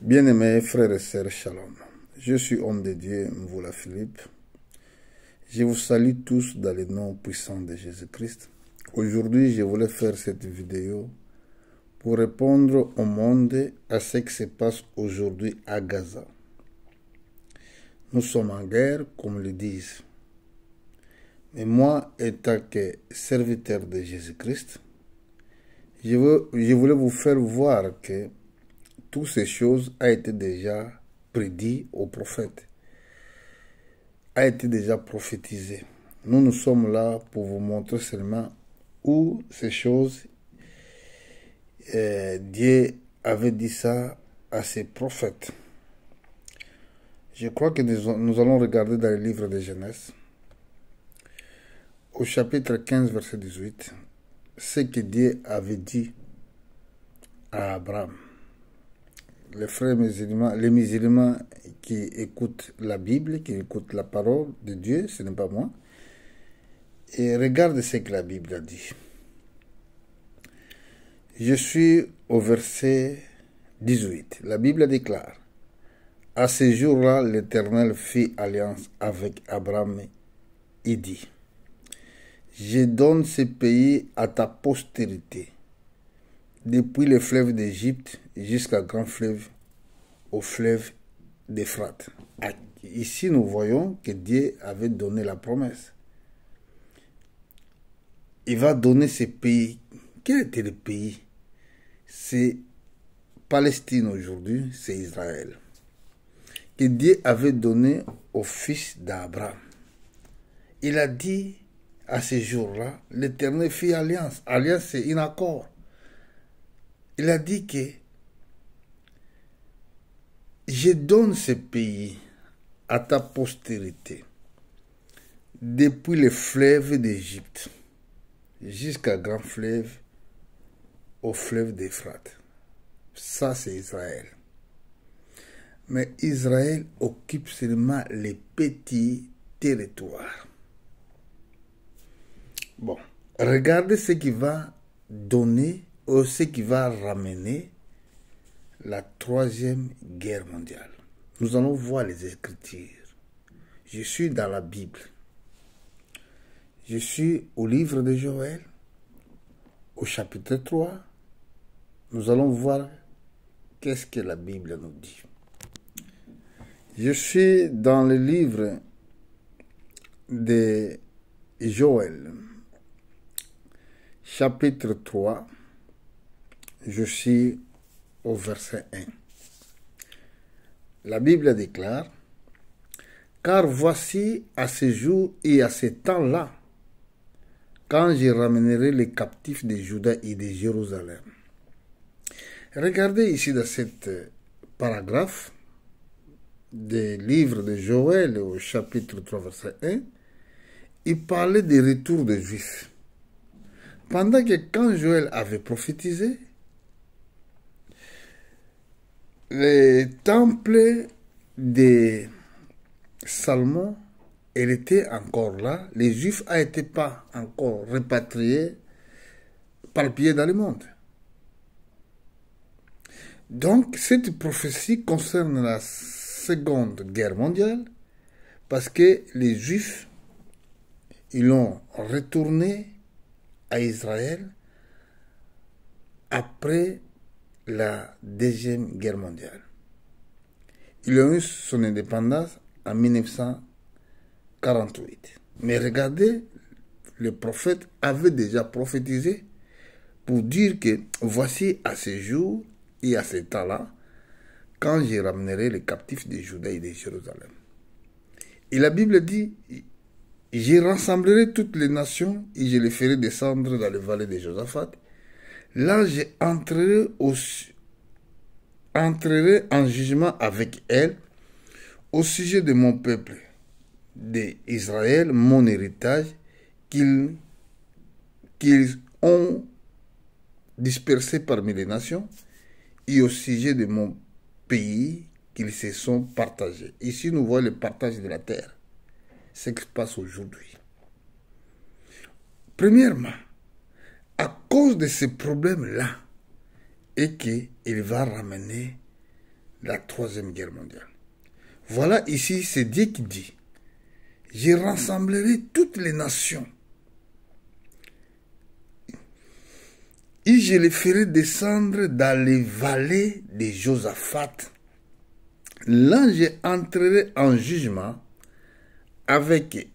Bien-aimés frères et sœurs, Shalom. Je suis homme de Dieu, Mvoula Philippe. Je vous salue tous dans le nom puissant de Jésus-Christ. Aujourd'hui, je voulais faire cette vidéo pour répondre au monde à ce qui se passe aujourd'hui à Gaza. Nous sommes en guerre, comme le disent. Mais moi, étant que serviteur de Jésus-Christ, je voulais vous faire voir que toutes ces choses ont été déjà prédites aux prophètes, a été déjà prophétisé. Nous sommes là pour vous montrer seulement où ces choses, Dieu avait dit ça à ses prophètes. Je crois que nous allons regarder dans le livre de Genèse, au chapitre 15, verset 18, ce que Dieu avait dit à Abraham. Les frères musulmans, les musulmans qui écoutent la Bible, qui écoutent la parole de Dieu, ce n'est pas moi, et regardez ce que la Bible a dit. Je suis au verset 18. La Bible déclare: à ce jour-là, l'Éternel fit alliance avec Abraham et dit: je donne ce pays à ta postérité, depuis le fleuve d'Égypte jusqu'à grand fleuve, au fleuve d'Euphrate. Ici, nous voyons que Dieu avait donné la promesse. Il va donner ce pays. Quel était le pays? C'est Palestine aujourd'hui, c'est Israël. Que Dieu avait donné au fils d'Abraham. Il a dit à ce jour-là, l'Éternel fit alliance. Alliance, c'est un accord. Il a dit que je donne ce pays à ta postérité, depuis le fleuve d'Égypte jusqu'à grand fleuve, au fleuve d'Euphrate. Ça, c'est Israël. Mais Israël occupe seulement les petits territoires. Bon, regardez ce qui va donner ou ce qui va ramener la troisième guerre mondiale. Nous allons voir les Écritures. Je suis dans la Bible. Je suis au livre de Joël, au chapitre 3. Nous allons voir qu'est-ce que la Bible nous dit. Je suis dans le livre de Joël, chapitre 3. Je suis au verset 1. La Bible déclare: car voici à ce jour et à ce temps-là, quand je ramènerai les captifs de Juda et de Jérusalem. Regardez ici dans cette paragraphe du livre de Joël au chapitre 3 verset 1, il parlait du retour des Juifs. Pendant que quand Joël avait prophétisé, le temple de Salomon, il était encore là. Les Juifs n'étaient pas encore repatriés par le pied dans le monde. Donc, cette prophétie concerne la Seconde Guerre mondiale parce que les Juifs, ils ont retourné à Israël après la Deuxième Guerre mondiale. Ils ont eu son indépendance en 1948. Mais regardez, le prophète avait déjà prophétisé pour dire que voici à ce jour et à ce temps-là, quand je ramènerai les captifs de Juda et de Jérusalem. Et la Bible dit: je rassemblerai toutes les nations et je les ferai descendre dans les vallées de Josaphat. Là, je entrerai en jugement avec elles au sujet de mon peuple, d'Israël, mon héritage, qu'ils ont dispersé parmi les nations, et au sujet de mon pays qu'ils se sont partagés. Ici, nous voyons le partage de la terre, ce qui se passe aujourd'hui. Premièrement, à cause de ce problème-là, et qu'il va ramener la troisième guerre mondiale. Voilà ici, c'est Dieu qui dit, je rassemblerai toutes les nations et je les ferai descendre dans les vallées de Josaphat. Là, je entrerai en jugement avec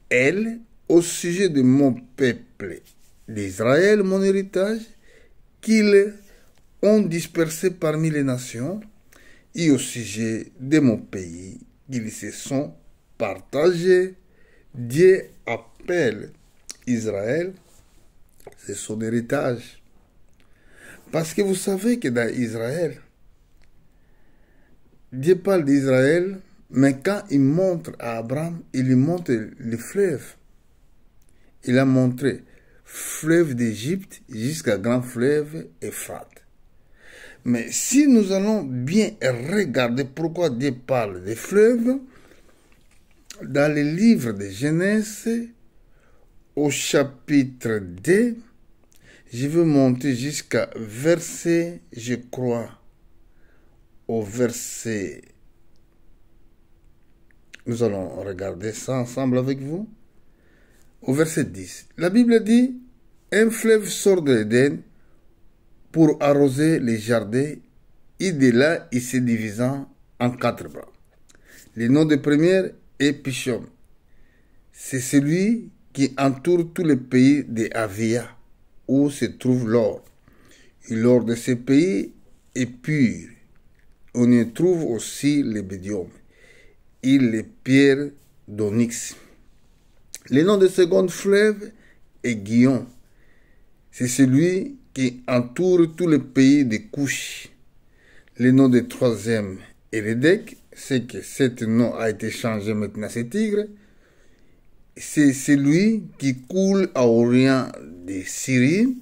elle au sujet de mon peuple d'Israël, mon héritage, qu'ils ont dispersé parmi les nations, et au sujet de mon pays, qu'ils se sont partagés. Dieu appelle Israël, c'est son héritage. Parce que vous savez que dans Israël, Dieu parle d'Israël, mais quand il montre à Abraham, il lui montre les fleuves. Il a montré fleuve d'Égypte jusqu'à grand fleuve Euphrate. Mais si nous allons bien regarder pourquoi Dieu parle des fleuves, dans le livre de Genèse, au chapitre 2, je vais monter jusqu'à verset, je crois, au verset, nous allons regarder ça ensemble avec vous, au verset 10. La Bible dit, un fleuve sort de l'Éden pour arroser les jardins, et de là, il se divisant en 4 bras. Le nom de première est Pishon. C'est celui qui entoure tout le pays de Avia, où se trouve l'or. Et l'or de ce pays est pur. On y trouve aussi les bédium et les pierres d'onyx. Le nom de second fleuve est Guion. C'est celui qui entoure tout le pays de Couche. Le nom de troisième est Rédec. C'est que cet nom a été changé maintenant, c'est Tigre. C'est celui qui coule à Orient de Syrie.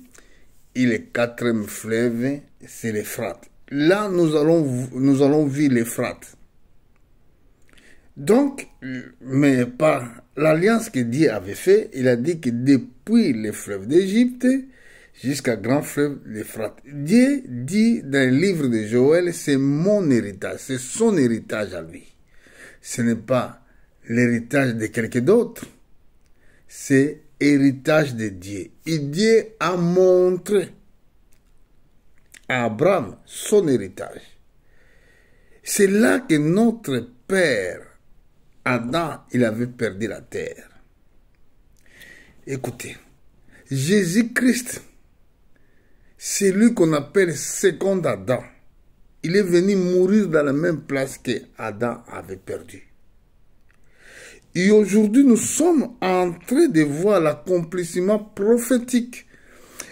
Et le quatrième fleuve, c'est l'Euphrate. Là, nous allons vivre l'Euphrate. Donc, mais par l'alliance que Dieu avait fait, il a dit que depuis le fleuve d'Égypte jusqu'à grand fleuve l'Euphrate. Dieu dit dans le livre de Joël, c'est mon héritage, c'est son héritage à lui. Ce n'est pas l'héritage de quelqu'un d'autre, c'est héritage de Dieu. Et Dieu a montré à Abraham son héritage. C'est là que notre père Adam, il avait perdu la terre. Écoutez, Jésus-Christ, c'est lui qu'on appelle second Adam. Il est venu mourir dans la même place que Adam avait perdu. Et aujourd'hui, nous sommes en train de voir l'accomplissement prophétique,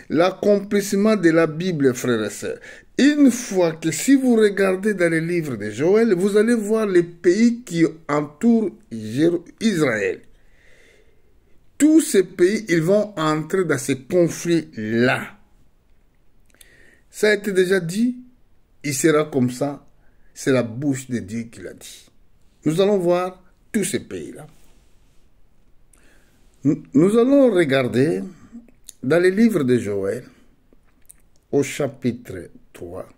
l'accomplissement de la Bible, frères et sœurs. Une fois que si vous regardez dans les livres de Joël, vous allez voir les pays qui entourent Israël. Tous ces pays, ils vont entrer dans ces conflits-là. Ça a été déjà dit, il sera comme ça. C'est la bouche de Dieu qui l'a dit. Nous allons voir tous ces pays-là. Nous allons regarder dans les livres de Joël, au chapitre 3,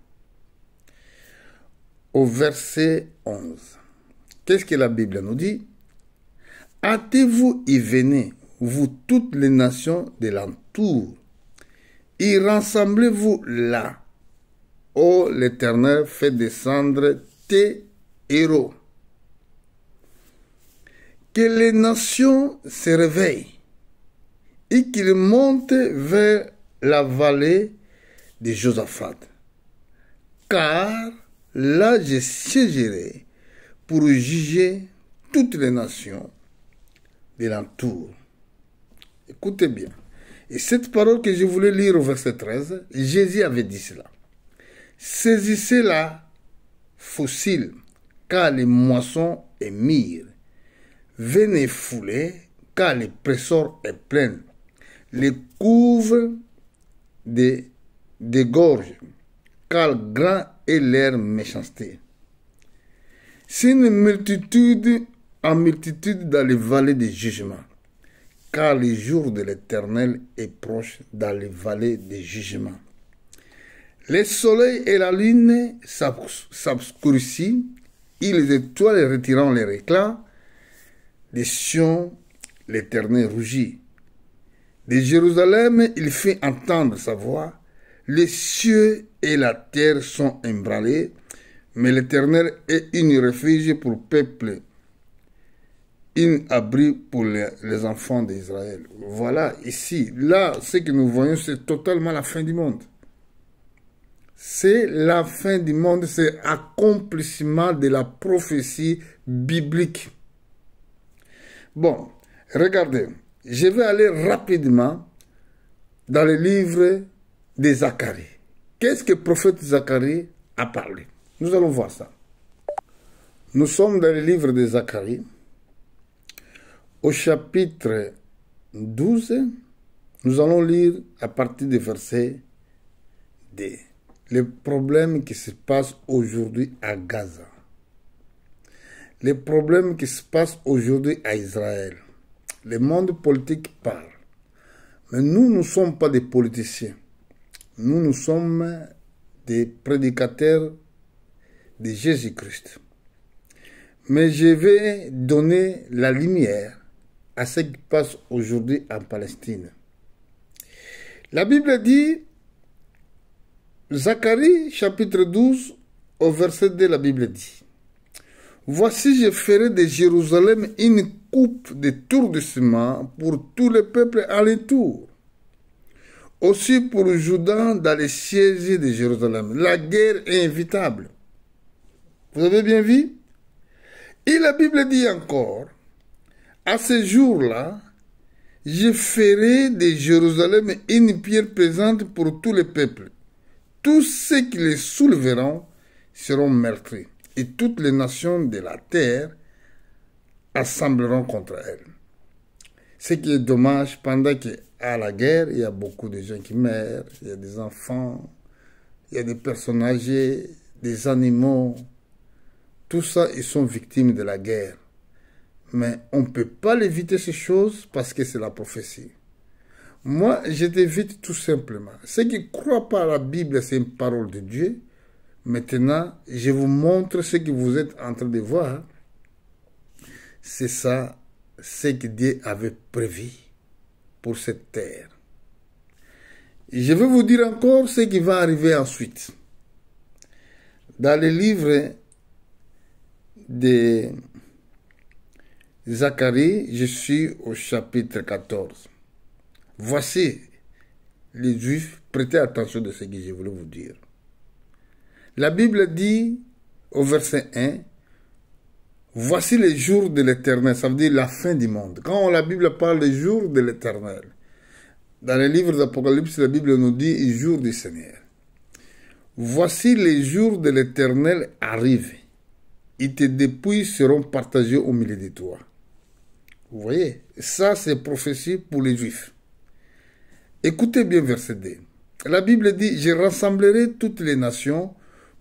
au verset 11. Qu'est-ce que la Bible nous dit? Hâtez-vous et venez, vous toutes les nations de l'entour, et rassemblez-vous là. Ô l'Éternel fait descendre tes héros. Que les nations se réveillent et qu'ils montent vers la vallée de Josaphat. Car là je siégerai pour juger toutes les nations de l'entour. Écoutez bien. Et cette parole que je voulais lire au verset 13, Jésus avait dit cela. Saisissez la fossile, car les moissons est mûres. Venez fouler, car le pressor est plein. Les couves de gorge, car grand est leur méchanceté. C'est une multitude en multitude dans les vallées de jugement, car le jour de l'Éternel est proche dans les vallées de jugement. Les soleils et la lune s'obscurcissent, et les étoiles retirant les éclats. Les Sion, l'Éternel rougit. De Jérusalem, il fait entendre sa voix. Les cieux et la terre sont ébranlés, mais l'Éternel est un refuge pour le peuple, un abri pour les enfants d'Israël. Voilà, ici, là, ce que nous voyons, c'est totalement la fin du monde. C'est la fin du monde, c'est l'accomplissement de la prophétie biblique. Bon, regardez, je vais aller rapidement dans le livre de Zacharie. Qu'est-ce que le prophète Zacharie a parlé? Nous allons voir ça. Nous sommes dans le livre de Zacharie, au chapitre 12. Nous allons lire à partir du verset 2. Les problèmes qui se passent aujourd'hui à Gaza. Les problèmes qui se passent aujourd'hui à Israël. Le monde politique parle. Mais nous ne sommes pas des politiciens. Nous sommes des prédicateurs de Jésus-Christ. Mais je vais donner la lumière à ce qui passe aujourd'hui en Palestine. La Bible dit, Zacharie chapitre 12, au verset 2, la Bible dit, voici, je ferai de Jérusalem une coupe de tours de ciment pour tous les peuples alentour. Aussi pour Juda dans les sièges de Jérusalem. La guerre est inévitable. Vous avez bien vu? Et la Bible dit encore, à ce jour-là, je ferai de Jérusalem une pierre pesante pour tous les peuples. Tous ceux qui les souleveront seront meurtris. Et toutes les nations de la terre assembleront contre elle. Ce qui est dommage, pendant qu'il y a la guerre, il y a beaucoup de gens qui meurent, il y a des enfants, il y a des personnes âgées, des animaux. Tout ça, ils sont victimes de la guerre. Mais on ne peut pas l'éviter ces choses parce que c'est la prophétie. Moi, je t'évite tout simplement. Ceux qui ne croient pas à la Bible, c'est une parole de Dieu. Maintenant, je vous montre ce que vous êtes en train de voir. C'est ça, ce que Dieu avait prévu pour cette terre. Et je vais vous dire encore ce qui va arriver ensuite. Dans le livre de Zacharie, je suis au chapitre 14. Voici les Juifs, prêtez attention de ce que je voulais vous dire. La Bible dit au verset 1, voici les jours de l'Éternel, ça veut dire la fin du monde. Quand la Bible parle des jours de l'Éternel, dans les livres d'Apocalypse, la Bible nous dit les jours du Seigneur. Voici les jours de l'Éternel arrivent, et tes dépouilles seront partagées au milieu de toi. Vous voyez, ça c'est prophétie pour les Juifs. Écoutez bien verset 2. La Bible dit, je rassemblerai toutes les nations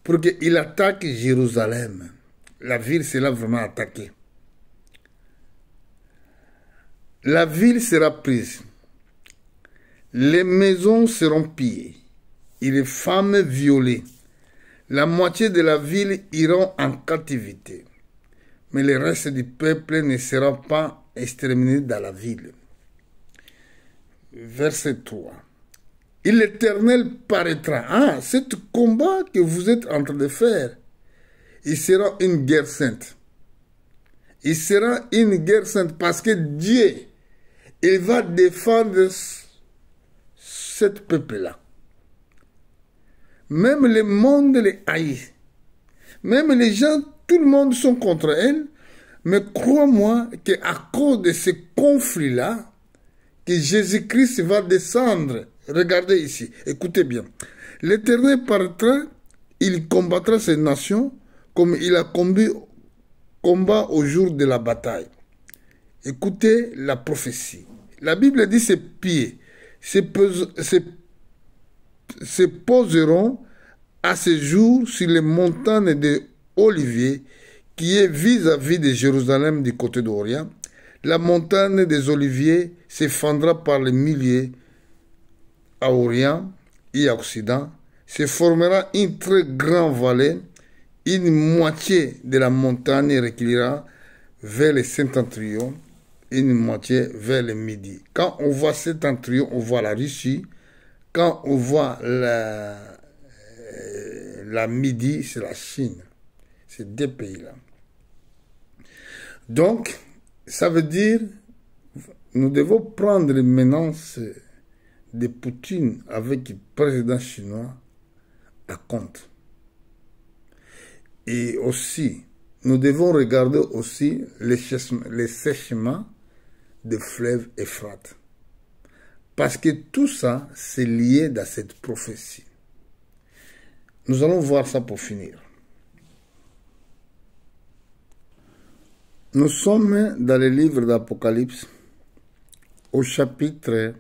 pour qu'il attaque Jérusalem. La ville sera vraiment attaquée. La ville sera prise. Les maisons seront pillées et les femmes violées. La moitié de la ville iront en captivité. Mais le reste du peuple ne sera pas exterminé dans la ville. Verset 3. Et l'Éternel paraîtra. Ah, ce combat que vous êtes en train de faire, il sera une guerre sainte. Il sera une guerre sainte parce que Dieu, il va défendre ce peuple-là. Même le monde les haït. Même les gens, tout le monde sont contre elle. Mais crois-moi qu'à cause de ce conflit-là, que Jésus-Christ va descendre. Regardez ici, écoutez bien. L'Éternel paraîtra, il combattra ces nations comme il a combat au jour de la bataille. Écoutez la prophétie. La Bible dit ses pieds se poseront à ce jour sur les montagnes de Olivier qui est vis-à-vis de Jérusalem du côté d'Orient. La montagne des Oliviers s'effondra par les milliers à Orient et à Occident. se formera une très grande vallée, une moitié de la montagne reculera vers le septentrion, une moitié vers le midi. Quand on voit septentrion, on voit la Russie. Quand on voit la midi, c'est la Chine. Ces deux pays-là. Donc, ça veut dire, nous devons prendre les menaces de Poutine avec le président chinois à compte. Et aussi, nous devons regarder aussi les séchements des fleuves Euphrate. Parce que tout ça, c'est lié dans cette prophétie. Nous allons voir ça pour finir. Nous sommes dans le livre d'Apocalypse, au chapitre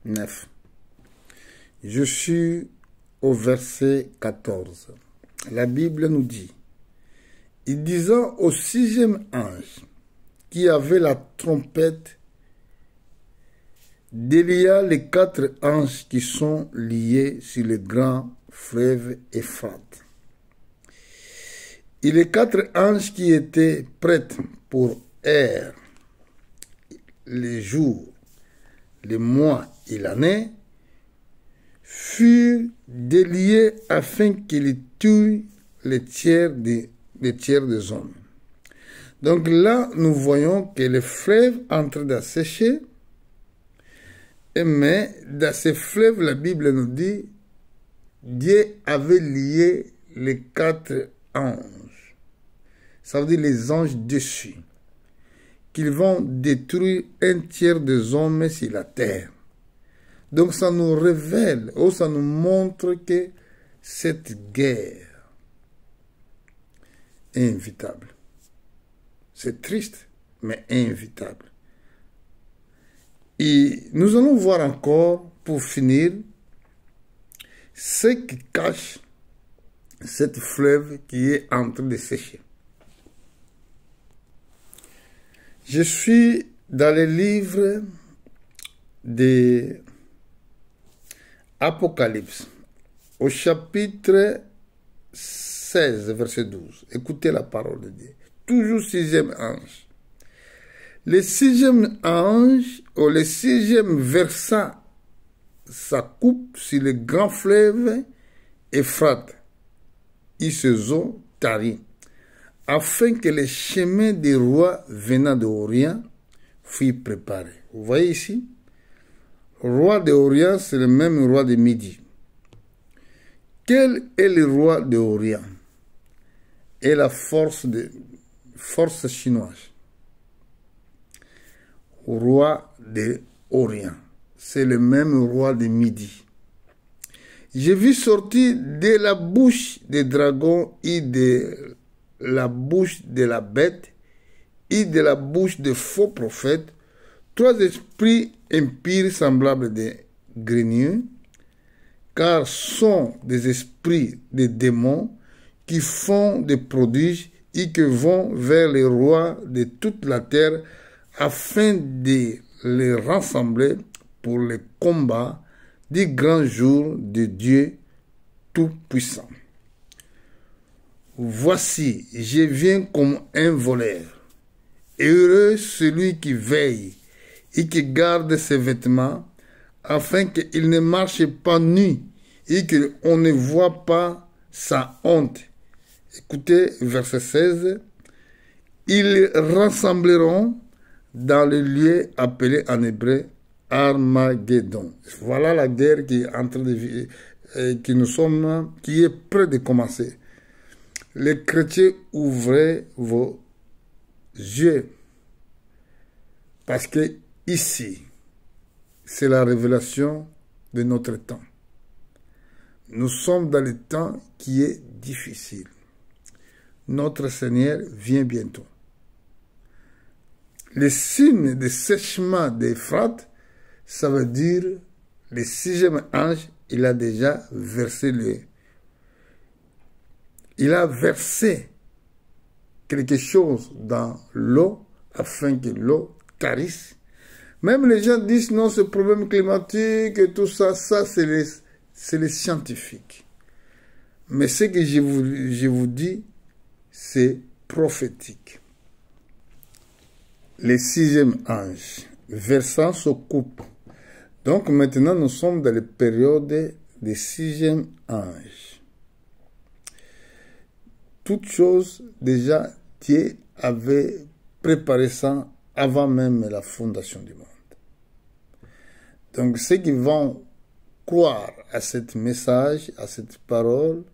9. Je suis au verset 14. La Bible nous dit, « Il disant au sixième ange, qui avait la trompette, délia les 4 anges qui sont liés sur le grand fleuve Euphrate. Et les 4 anges qui étaient prêts pour errer les jours, les mois et l'année, furent déliés afin qu'ils tuent les tiers des hommes. Donc là, nous voyons que le fleuve est en train de sécher, mais dans ce fleuve, la Bible nous dit, Dieu avait lié les 4 anges. Ça veut dire les anges dessus, qu'ils vont détruire un tiers des hommes sur la terre. Donc ça nous révèle, ou ça nous montre que cette guerre est inévitable. C'est triste, mais inévitable. Et nous allons voir encore, pour finir, ce qui cache cette fleuve qui est en train de sécher. Je suis dans le livre de Apocalypse, au chapitre 16, verset 12. Écoutez la parole de Dieu. Toujours 6e ange. Le 6e ange, ou le 6e versa sa coupe sur le grand fleuve Euphrate. Il se sont taris, afin que les chemins des rois venant d'Orient fussent préparés. Vous voyez ici, le roi d'Orient, c'est le même roi de Midi. Quel est le roi d'Orient? Et la force chinoise. Roi d'Orient. C'est le même roi de Midi. J'ai vu sortir de la bouche des dragons et de la bouche de la bête et de la bouche des faux prophètes 3 esprits impurs semblables des greniers, car sont des esprits des démons qui font des prodiges et qui vont vers les rois de toute la terre afin de les rassembler pour le combat du grand jour de Dieu Tout-Puissant. Voici, je viens comme un voleur. Heureux celui qui veille et qui garde ses vêtements, afin qu'il ne marche pas nu et qu'on ne voit pas sa honte. Écoutez, verset 16. Ils rassembleront dans le lieu appelé en hébreu Armageddon. Voilà la guerre qui est en train de qui est près de commencer. Les chrétiens, ouvrez vos yeux, parce que ici, c'est la révélation de notre temps. Nous sommes dans le temps qui est difficile. Notre Seigneur vient bientôt. Les signes de séchement d'Euphrate, ça veut dire le 6e ange, il a déjà versé il a versé quelque chose dans l'eau afin que l'eau tarisse. Même les gens disent non, ce problème climatique et tout ça, c'est les scientifiques. Mais ce que je vous dis, c'est prophétique. Le 6e ange, versant se coupe. Donc maintenant, nous sommes dans la période du 6e ange. Toute chose, déjà, Dieu avait préparé ça avant même la fondation du monde. Donc ceux qui vont croire à ce message, à cette parole,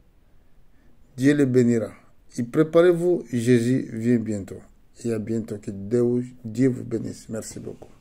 Dieu les bénira. Et préparez-vous, Jésus vient bientôt. Et à bientôt. Que Dieu vous bénisse. Merci beaucoup.